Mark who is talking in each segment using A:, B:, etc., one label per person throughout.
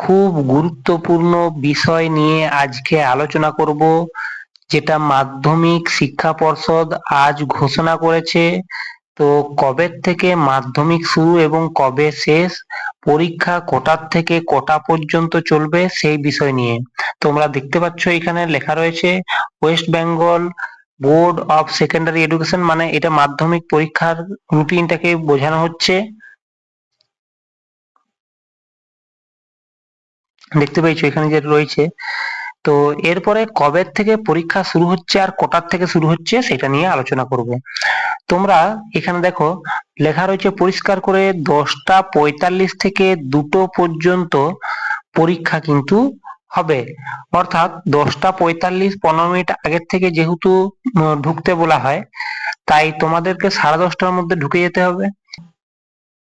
A: খুব গুরুত্বপূর্ণ বিষয় নিয়ে আজকে আলোচনা করব, যেটা মাধ্যমিক শিক্ষা পর্ষদ আজ ঘোষণা করেছে। তো কবে থেকে মাধ্যমিক শুরু এবং কবে শেষ, পরীক্ষা কটার থেকে কটা পর্যন্ত চলবে সেই বিষয় নিয়ে। তোমরা দেখতে পাচ্ছ এখানে লেখা রয়েছে West Bengal board of secondary education, মানে এটা মাধ্যমিক পরীক্ষার রুটিনটাকে বোঝানো হচ্ছে। দেখতে পেয়েছো এখানে যে রয়েছে। তো এরপরে কবে থেকে পরীক্ষা শুরু হচ্ছে আর কটার থেকে শুরু হচ্ছে সেটা নিয়ে আলোচনা করব। তোমরা এখানে দেখো লেখা রয়েছে পরিষ্কার করে 10টা 45 থেকে 2টো পর্যন্ত পরীক্ষা কিন্তু হবে। অর্থাৎ 10টা 45 15 মিনিট আগের থেকে যেহেতু ঢুকতে বলা হয়, তাই তোমাদেরকে 10:30টার মধ্যে ঢুকে যেতে হবে।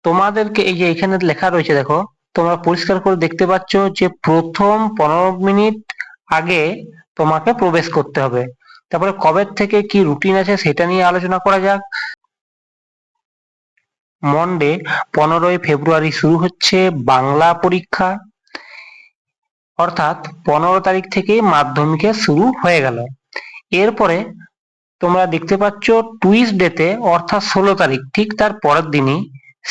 A: তোমাদেরকে এই যে এখানে লেখা রয়েছে দেখো, তোমরা পরিষ্কার করে দেখতে পাচ্ছ যে প্রথম 15 মিনিট আগে তোমাকে প্রবেশ করতে হবে। তারপরে কবে থেকে কি রুটিন আছে সেটা নিয়ে আলোচনা করা যাক। মন্ডে 15ই ফেব্রুয়ারি শুরু হচ্ছে বাংলা পরীক্ষা, অর্থাৎ 15 তারিখ থেকে মাধ্যমিকের শুরু হয়ে গেল। এরপরে তোমরা দেখতে পাচ্ছ টুইসডেতে অর্থাৎ 16 তারিখ, ঠিক তার পরের দিনই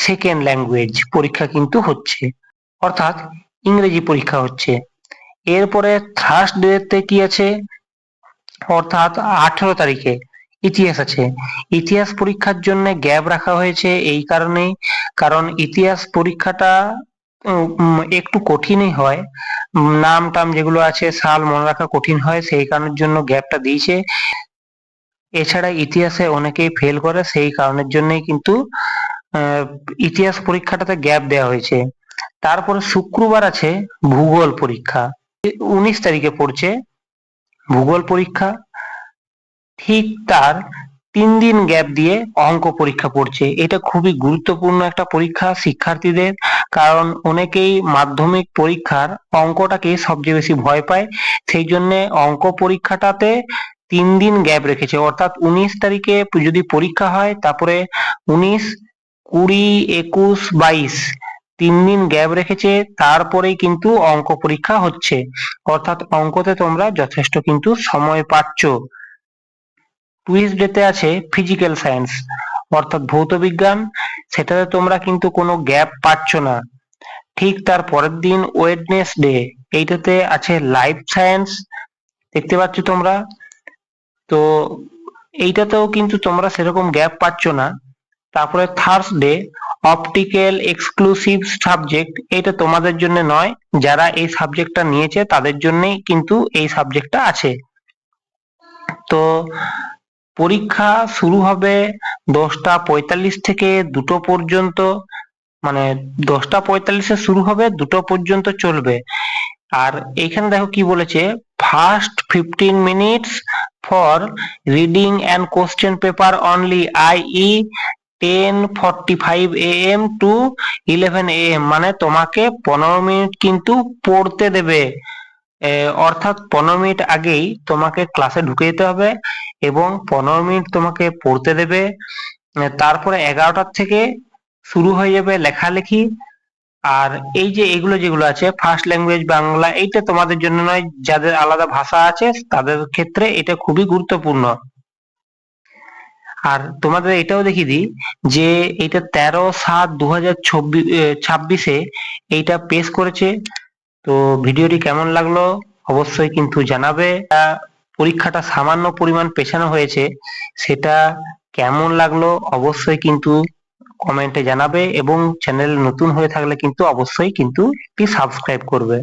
A: সেকেন্ড ল্যাঙ্গুয়েজ পরীক্ষা কিন্তু হচ্ছে, অর্থাৎ ইংরেজি পরীক্ষা হচ্ছে। এরপরে থার্সডেতে কি আছে, অর্থাৎ 18 তারিখে ইতিহাস আছে। ইতিহাস পরীক্ষার জন্য গ্যাপ রাখা হয়েছে এই কারণেই, কারণ ইতিহাস পরীক্ষাটা একটু কঠিনই হয়। নাম টাম যেগুলো আছে সাল মনে রাখা কঠিন হয়, সেই কারণের জন্য গ্যাপটা দিয়েছে। এছাড়া ইতিহাসে অনেকেই ফেল করে, সেই কারণের জন্যই কিন্তু ইতিহাস পরীক্ষাটাতে গ্যাপ দেওয়া হয়েছে। তারপরে শুক্রবার আছে ভূগোল পরীক্ষা, 19 তারিখে পড়ছে ভূগোল পরীক্ষা। ঠিক তার 3 দিন গ্যাপ দিয়ে অঙ্ক পরীক্ষা পড়ছে। এটা খুবই গুরুত্বপূর্ণ একটা পরীক্ষা শিক্ষার্থীদের, কারণ অনেকেই মাধ্যমিক পরীক্ষার অঙ্কটাকে সবচেয়ে বেশি ভয় পায়, সেই জন্য অঙ্ক পরীক্ষাটাতে 3 দিন গ্যাপ রেখেছে। অর্থাৎ 19 তারিখে যদি পরীক্ষা হয়, তারপরে 19, 20, 21, 22 3 দিন গ্যাপ রেখেছে, তারপরেই কিন্তু অঙ্ক পরীক্ষা হচ্ছে। অর্থাৎ অঙ্কতে তোমরা যথেষ্ট কিন্তু সময় পাচ্ছ। টুইসডেতে আছে ফিজিক্যাল সায়েন্স, অর্থাৎ ভৌত বিজ্ঞান, সেটাতে তোমরা কিন্তু কোনো গ্যাপ পাচ্ছ না। ঠিক তার পরের দিন ওয়েডনেসডে, এইটাতে আছে লাইফ সায়েন্স, দেখতে পাচ্ছ তোমরা। তো এইটাতেও কিন্তু তোমরা সেরকম গ্যাপ পাচ্ছ না। তারপরে থার্সডে অপটিক্যাল এক্সক্লুসিভ সাবজেক্ট, এটা তোমাদের জন্য নয়, যারা এই সাবজেক্টটা নিয়েছে তাদের জন্যই কিন্তু এই সাবজেক্টটা আছে। তো পরীক্ষা শুরু হবে 10টা 45 থেকে 2টো পর্যন্ত, মানে 10টা 45-এ শুরু হবে, 2টো পর্যন্ত চলবে। আর এইখানে দেখো কি বলেছে, first 15 minutes for reading and question paper only, i.e. 10:45 AM to 11 AM, মানে তোমাকে 15 মিনিট কিন্তু পড়তে দেবে। অর্থাৎ 15 মিনিট আগেই তোমাকে ক্লাসে ঢুকে যেতে হবে এবং 15 মিনিট তোমাকে পড়তে দেবে। তারপরে 11টার থেকে শুরু হয়ে যাবে লেখালেখি। আর এই যে এগুলো যেগুলো আছে ফার্স্ট ল্যাঙ্গুয়েজ বাংলা, এইটা তোমাদের জন্য নয়, যাদের আলাদা ভাষা আছে তাদের ক্ষেত্রে এটা খুবই গুরুত্বপূর্ণ। আর তোমাদের এটাও দেখিয়ে দিই যে এটা 13/7/2026 এইটা পেশ করেছে। তো ভিডিওটি কেমন লাগলো অবশ্যই কিন্তু জানাবে। পরীক্ষাটা সামান্য পরিমাণ পেছানো হয়েছে, সেটা কেমন লাগলো অবশ্যই কিন্তু কমেন্টে জানাবে, এবং চ্যানেল নতুন হয়ে থাকলে কিন্তু অবশ্যই কিন্তু একটি সাবস্ক্রাইব করবে।